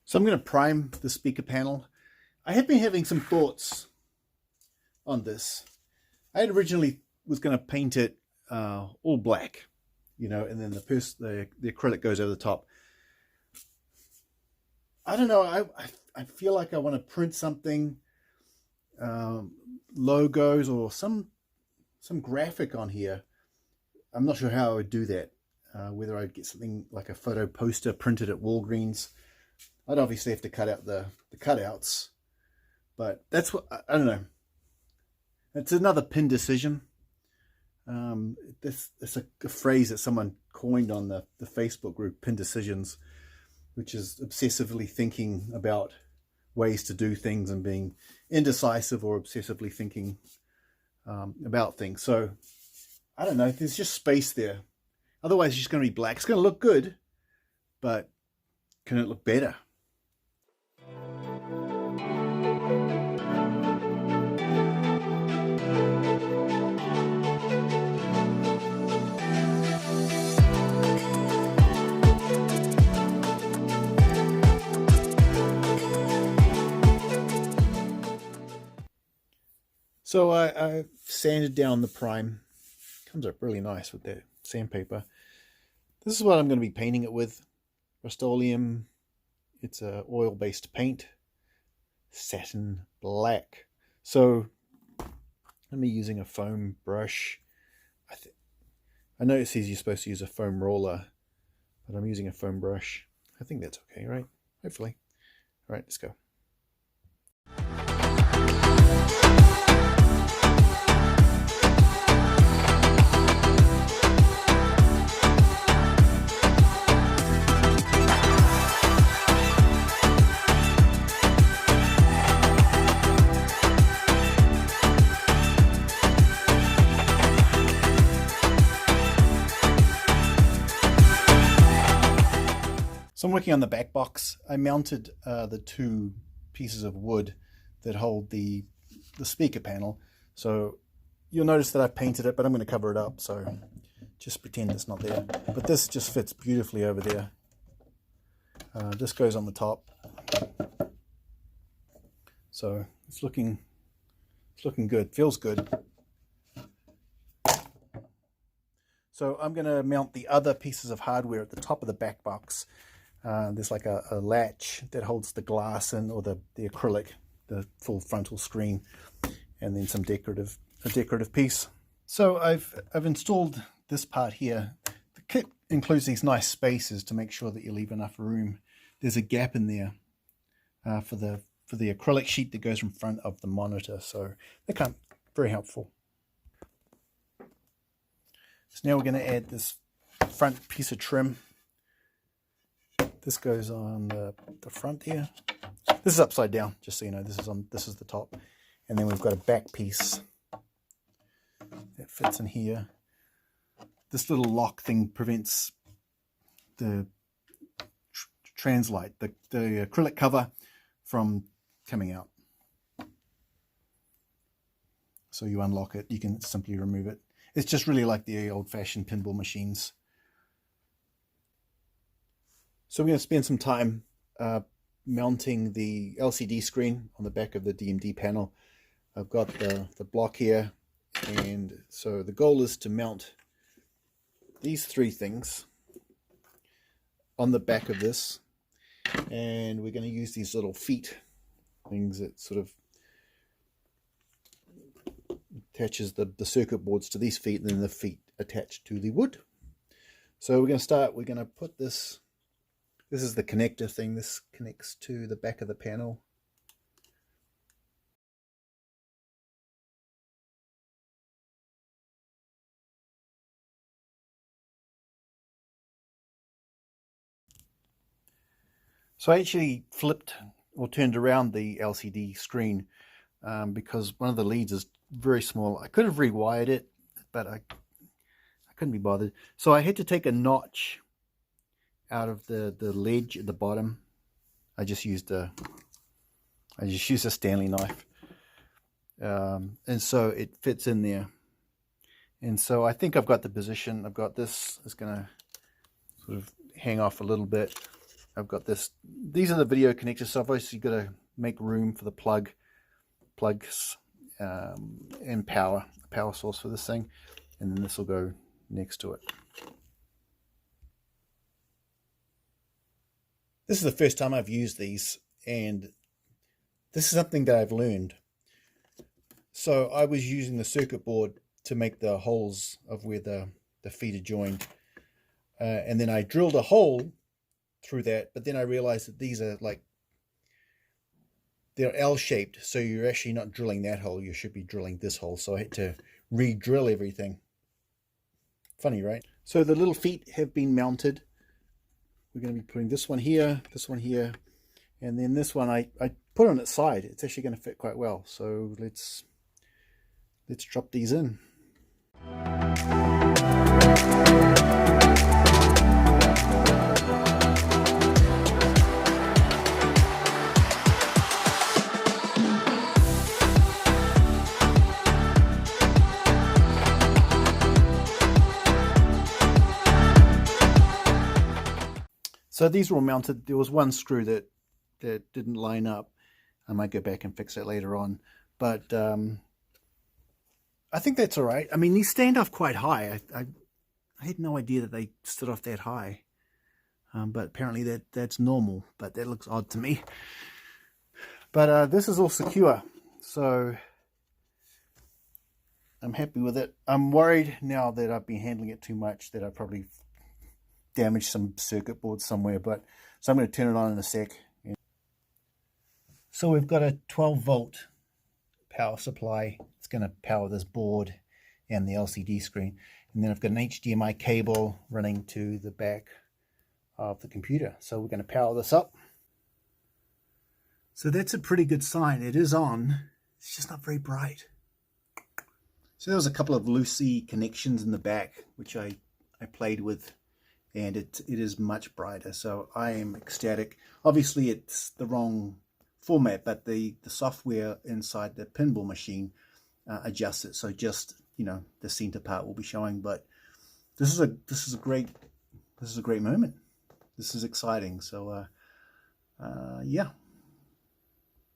So I'm going to prime the speaker panel. I have been having some thoughts on this. I had originally was going to paint it all black, you know, and then the acrylic goes over the top. I don't know. I feel like I want to print something, logos or some graphic on here. I'm not sure how I would do that. Whether I'd get something like a photo poster printed at Walgreens. I'd obviously have to cut out the cutouts, but that's what I don't know. It's another pin decision. It's a phrase that someone coined on the Facebook group, Pin Decisions, which is obsessively thinking about ways to do things and being indecisive or obsessively thinking about things. So I don't know. There's just space there. Otherwise, it's just going to be black. It's going to look good, but can it look better? So I sanded down the prime. Comes up really nice with that sandpaper. This is what I'm going to be painting it with. Rust-Oleum. It's a oil-based paint. Satin black. So I'm using a foam brush. I know it says you're supposed to use a foam roller, but I'm using a foam brush. I think that's okay, right? Hopefully. All right, let's go. So I'm working on the back box. I mounted the two pieces of wood that hold the speaker panel. So you'll notice that I've painted it, but I'm going to cover it up. So just pretend it's not there. But this just fits beautifully over there. This goes on the top. So it's looking good. Feels good. So I'm going to mount the other pieces of hardware at the top of the back box. There's like a latch that holds the glass in, or the acrylic, the full frontal screen, and then a decorative piece. So I've installed this part here. The kit includes these nice spaces to make sure that you leave enough room. There's a gap in there for the acrylic sheet that goes in front of the monitor. So they're very helpful. So now we're going to add this front piece of trim. This goes on the front here. This is upside down, just so you know. This is the top, and then we've got a back piece that fits in here. This little lock thing prevents the translight, the acrylic cover, from coming out. So you unlock it, you can simply remove it. It's just really like the old-fashioned pinball machines. So we're going to spend some time mounting the LCD screen on the back of the DMD panel. I've got the block here, and so the goal is to mount these three things on the back of this, and we're going to use these little feet things that sort of attaches the circuit boards to these feet, and then the feet attached to the wood. So we're going to start, we're going to put this is the connector thing. This connects to the back of the panel. So I actually flipped or turned around the LCD screen because one of the leads is very small. I could have rewired it, but I couldn't be bothered. So I had to take a notch out of the ledge at the bottom. I just used a Stanley knife, and so it fits in there. And so I think I've got the position. I've got this. It's going to sort of hang off a little bit. I've got this. These are the video connectors, so I've obviously got to make room for the plugs and power source for this thing, and then this will go next to it. This is the first time I've used these, and this is something that I've learned. So I was using the circuit board to make the holes of where the feet are joined, and then I drilled a hole through that, but then I realized that these are like, they're L-shaped, so you're actually not drilling that hole, you should be drilling this hole. So I had to re-drill everything. Funny, right? So the little feet have been mounted. We're going to be putting this one here, and then this one I put on its side. It's actually going to fit quite well. So let's drop these in. So these were all mounted. There was one screw that didn't line up. I might go back and fix that later on. But I think that's all right. I mean, these stand off quite high. I had no idea that they stood off that high. But apparently that's normal. But that looks odd to me. But this is all secure. So I'm happy with it. I'm worried now that I've been handling it too much that I probably damage some circuit board somewhere, but so I'm going to turn it on in a sec. So we've got a 12-volt power supply. It's going to power this board and the LCD screen, and then I've got an HDMI cable running to the back of the computer. So we're going to power this up. So that's a pretty good sign. It is on. It's just not very bright. So there was a couple of loosey connections in the back which I played with, and it is much brighter, so I am ecstatic. Obviously it's the wrong format, but the software inside the pinball machine adjusts it, so just, you know, the center part will be showing. But this is a great moment. This is exciting. So yeah.